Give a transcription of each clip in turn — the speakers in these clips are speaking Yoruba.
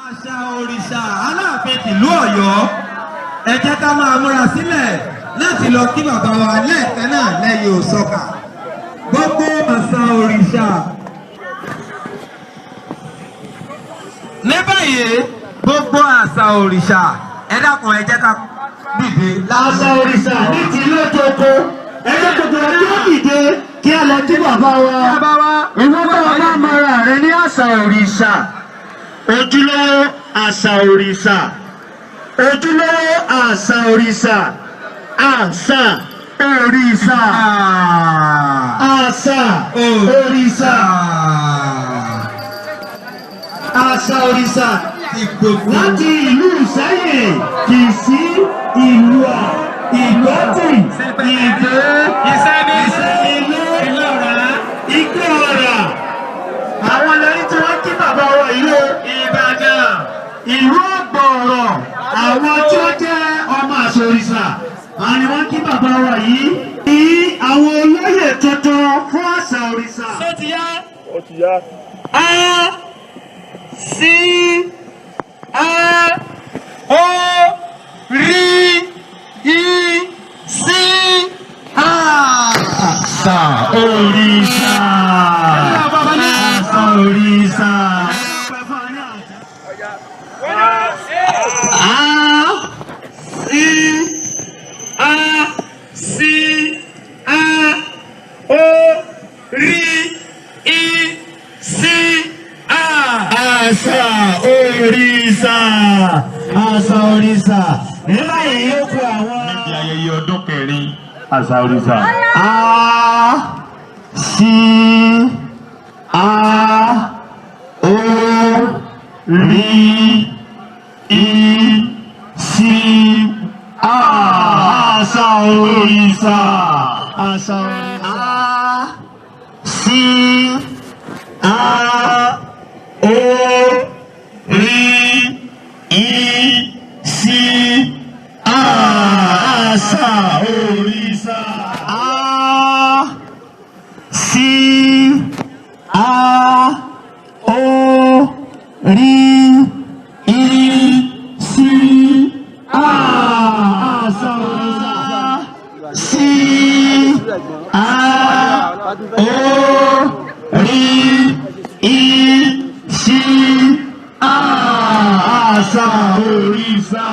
Asa Orisa Alaafin ìlú Ọ̀yọ́ ẹ jẹ́ ká máa múra sílẹ̀ láti lọ kí bàbá wa lẹ́ẹ̀kan náà lẹ́yìn òsọkà gbogbo Asa Orisa. Ní báyìí gbogbo Asa Orisa ẹ dákun ẹ jẹ́ ká dìde. Asa Orisa ní ti lójoojú ẹ jẹ́ gbogbo ẹ yóò dìde kí a lọ kí bàbá wa. Ìwọ́n bá wa bá mara rẹ ní Asa Orisa. Ojúlówó Asa Orisa. Ojúlówó Asa Orisa. Asa Orisa. Asa Orisa. Asa Orisa. Láti ìlú Ìṣẹ́yìn, Kìsí, Ìlúà, Ìgbọ́tì, Ìdó, Ìṣẹ́yìnlú, Ìlọ́ra, Ìgbọ́ra. Àwọn lẹ́yìn tí wọ́n kí bàbá wa ìlú Ìbàdàn, ìlú Ọ̀gbọ̀rọ̀, àwọn tí ó jẹ́ ọmọ Asa Orisa, àwọn ni wọ́n kí bàbá wa yìí. Ní àwọn olóyè tuntun fún Asa Orisa. Ṣé ti yá? Ó ti yá. Asa Orisa. Asa Orisa. Asa Orisa. Asa Orisa. Nígbà yẹn yóò kó àwọn. Níbi ayẹyẹ ọdún kẹrin Asa Orisa. Asa Orisa.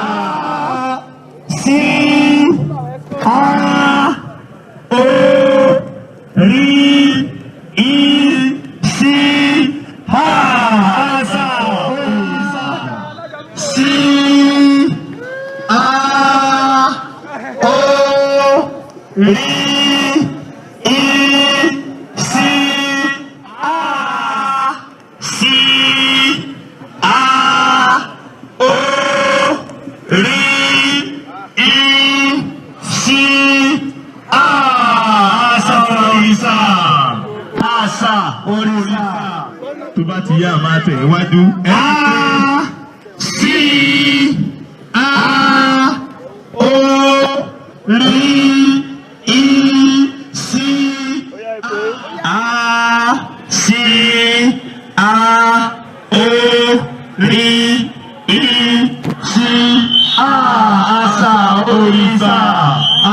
Asa Orisa. Asa Orisa. Tó bá ti yá máa tẹ̀ iwájú.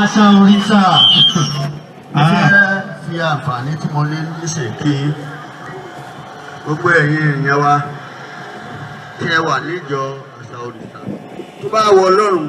Asa Orisa. Fi àǹfààní tí mo lé níṣẹ́ kí gbogbo ẹ̀yin èèyàn wa tí ẹ wà níjọ Asa Orisa tó bá wọ Ọlọ́run